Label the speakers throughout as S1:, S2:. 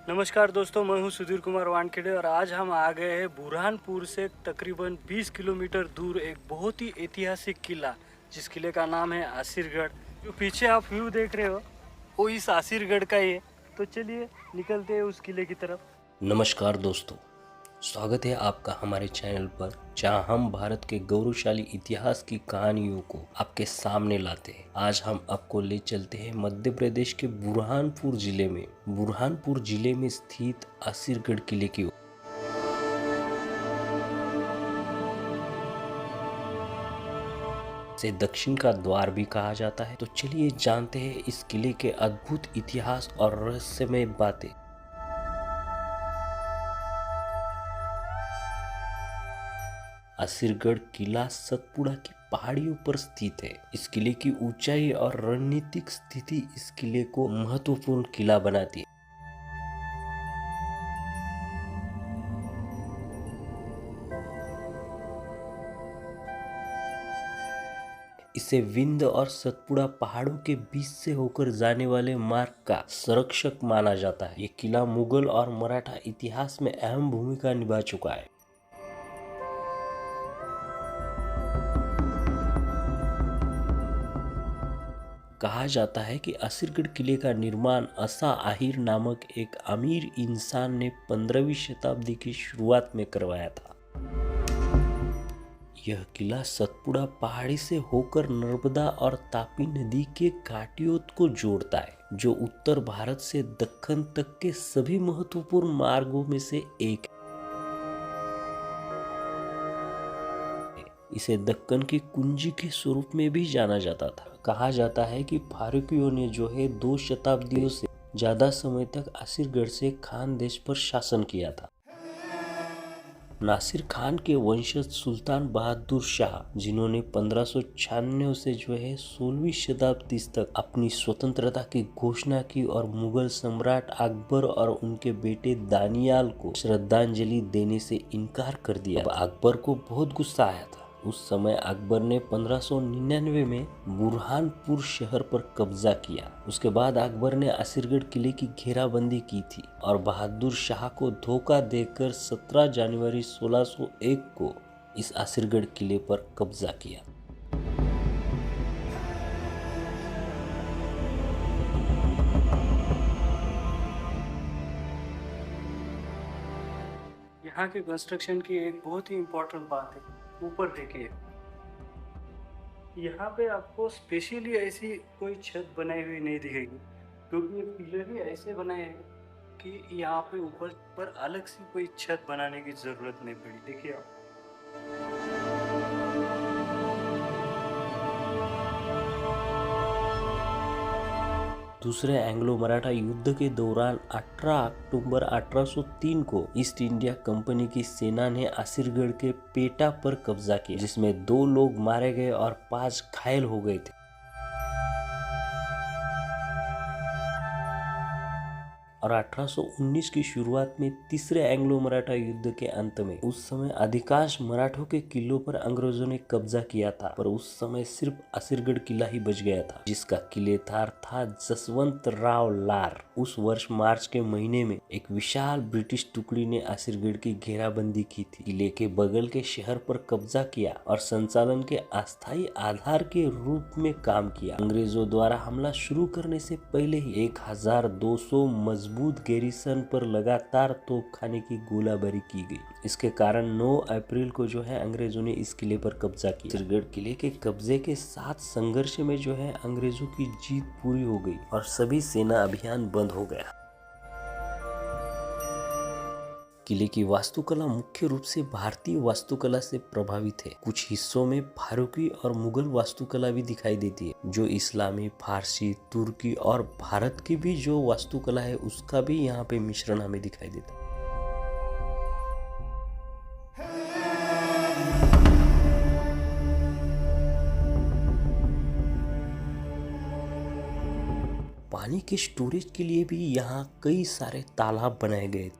S1: नमस्कार दोस्तों, मैं हूं सुधीर कुमार वानखेड़े और आज हम आ गए हैं बुरहानपुर से तकरीबन 20 किलोमीटर दूर एक बहुत ही ऐतिहासिक किला, जिस किले का नाम है आसिरगढ़। जो पीछे आप व्यू देख रहे हो वो इस आसिरगढ़ का ही है। तो चलिए निकलते हैं उस किले की तरफ।
S2: नमस्कार दोस्तों, स्वागत है आपका हमारे चैनल पर, जहां हम भारत के गौरवशाली इतिहास की कहानियों को आपके सामने लाते हैं। आज हम आपको ले चलते हैं मध्य प्रदेश के बुरहानपुर जिले में स्थित आसिरगढ़ किले की ओर। इसे दक्षिण का द्वार भी कहा जाता है। तो चलिए जानते हैं इस किले के अद्भुत इतिहास और रहस्यमय बातें। आसिरगढ़ किला सतपुड़ा की पहाड़ियों पर स्थित है। इस किले की ऊंचाई और रणनीतिक स्थिति इस किले को महत्वपूर्ण किला बनाती है। इसे विंध्य और सतपुड़ा पहाड़ों के बीच से होकर जाने वाले मार्ग का संरक्षक माना जाता है। ये किला मुगल और मराठा इतिहास में अहम भूमिका निभा चुका है। कहा जाता है कि आसिरगढ़ किले का निर्माण असा आहिर नामक एक अमीर इंसान ने 15वीं शताब्दी की शुरुआत में करवाया था। यह किला सतपुड़ा पहाड़ी से होकर नर्मदा और तापी नदी के घाटियों को जोड़ता है, जो उत्तर भारत से दक्कन तक के सभी महत्वपूर्ण मार्गों में से एक है। इसे दक्कन की कुंजी के स्वरूप में भी जाना जाता था। कहा जाता है कि फारूकियों ने 2 शताब्दियों से ज्यादा समय तक आसिरगढ़ से खान देश पर शासन किया था। नासिर खान के वंशज सुल्तान बहादुर शाह, जिन्होंने 1596 से 16वीं शताब्दी तक अपनी स्वतंत्रता की घोषणा की, और मुगल सम्राट अकबर और उनके बेटे दानियाल को श्रद्धांजलि देने से इनकार कर दिया। अब अकबर को बहुत गुस्सा आया था। उस समय अकबर ने 1599 में बुरहानपुर शहर पर कब्जा किया। उसके बाद अकबर ने आसिरगढ़ किले की घेराबंदी की थी और बहादुर शाह को धोखा देकर 17 जनवरी 1601 को इस आसिरगढ़ किले पर कब्जा किया।
S1: यहाँ के कंस्ट्रक्शन की एक बहुत ही इम्पोर्टेंट बात है। ऊपर देखिए, यहाँ पे आपको स्पेशली ऐसी कोई छत बनाई हुई नहीं दिखेगी, क्योंकि ये पिलर ही ऐसे बनाए हैं कि यहाँ पे ऊपर पर अलग सी कोई छत बनाने की जरूरत नहीं पड़ी। देखिए आप,
S2: दूसरे एंग्लो मराठा युद्ध के दौरान 18 अक्टूबर 1803 को ईस्ट इंडिया कंपनी की सेना ने आसिरगढ़ के पेटा पर कब्जा किया, जिसमें 2 लोग मारे गए और 5 घायल हो गए थे। और 1819 की शुरुआत में तीसरे एंग्लो मराठा युद्ध के अंत में, उस समय अधिकांश मराठों के किलों पर अंग्रेजों ने कब्जा किया था, पर उस समय सिर्फ आसिरगढ़ किला ही बच गया था, जिसका किलेदार था जसवंत राव लार। उस वर्ष मार्च के महीने में एक विशाल ब्रिटिश टुकड़ी ने आसिरगढ़ की घेराबंदी की थी, किले के बगल के शहर पर कब्जा किया और संचालन के अस्थायी आधार के रूप में काम किया। अंग्रेजों द्वारा हमला शुरू करने से पहले ही 1200 मजबूत गैरिसन पर लगातार तोपखाने की गोलाबारी की गई। इसके कारण 9 अप्रैल को अंग्रेजों ने इस किले पर कब्जा किया। आसिरगढ़ किले के कब्जे के साथ संघर्ष में अंग्रेजों की जीत पूरी हो गई और सभी सेना अभियान बंद हो गया। किले की वास्तुकला मुख्य रूप से भारतीय वास्तुकला से प्रभावित है। कुछ हिस्सों में फारूकी और मुगल वास्तुकला भी दिखाई देती है, जो इस्लामी, फारसी, तुर्की और भारत की भी जो वास्तुकला है उसका भी यहाँ पे मिश्रण हमें दिखाई देता है। पानी के स्टोरेज के लिए भी यहाँ कई सारे तालाब बनाए गए।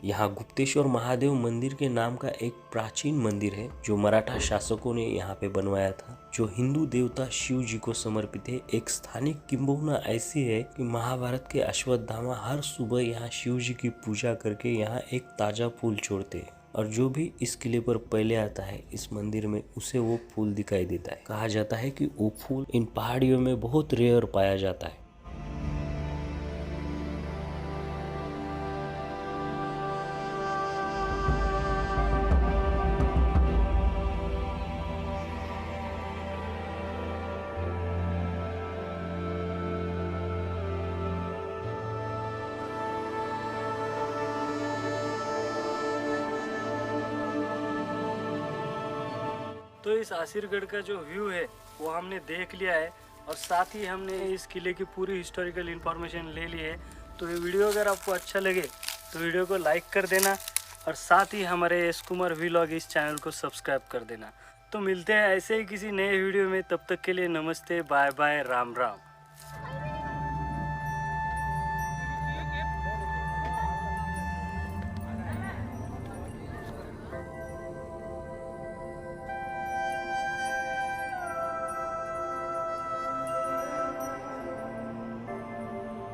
S2: यहाँ गुप्तेश्वर महादेव मंदिर के नाम का एक प्राचीन मंदिर है जो मराठा शासकों ने यहाँ पे बनवाया था, जो हिंदू देवता शिव जी को समर्पित है। एक स्थानिक किंबहुना ऐसी है कि महाभारत के अश्वत्थामा हर सुबह यहाँ शिव जी की पूजा करके यहाँ एक ताजा फूल छोड़ते हैं, और जो भी इस किले पर पहले आता है इस मंदिर में उसे वो फूल दिखाई देता है। कहा जाता है कि वो फूल इन पहाड़ियों में बहुत रेयर पाया जाता है।
S1: तो इस आसिरगढ़ का जो व्यू है वो हमने देख लिया है, और साथ ही हमने इस किले की पूरी हिस्टोरिकल इन्फॉर्मेशन ले ली है। तो ये वीडियो अगर आपको अच्छा लगे तो वीडियो को लाइक कर देना, और साथ ही हमारे एस कुमार व्लॉग इस चैनल को सब्सक्राइब कर देना। तो मिलते हैं ऐसे ही किसी नए वीडियो में, तब तक के लिए नमस्ते, बाय बाय, राम राम।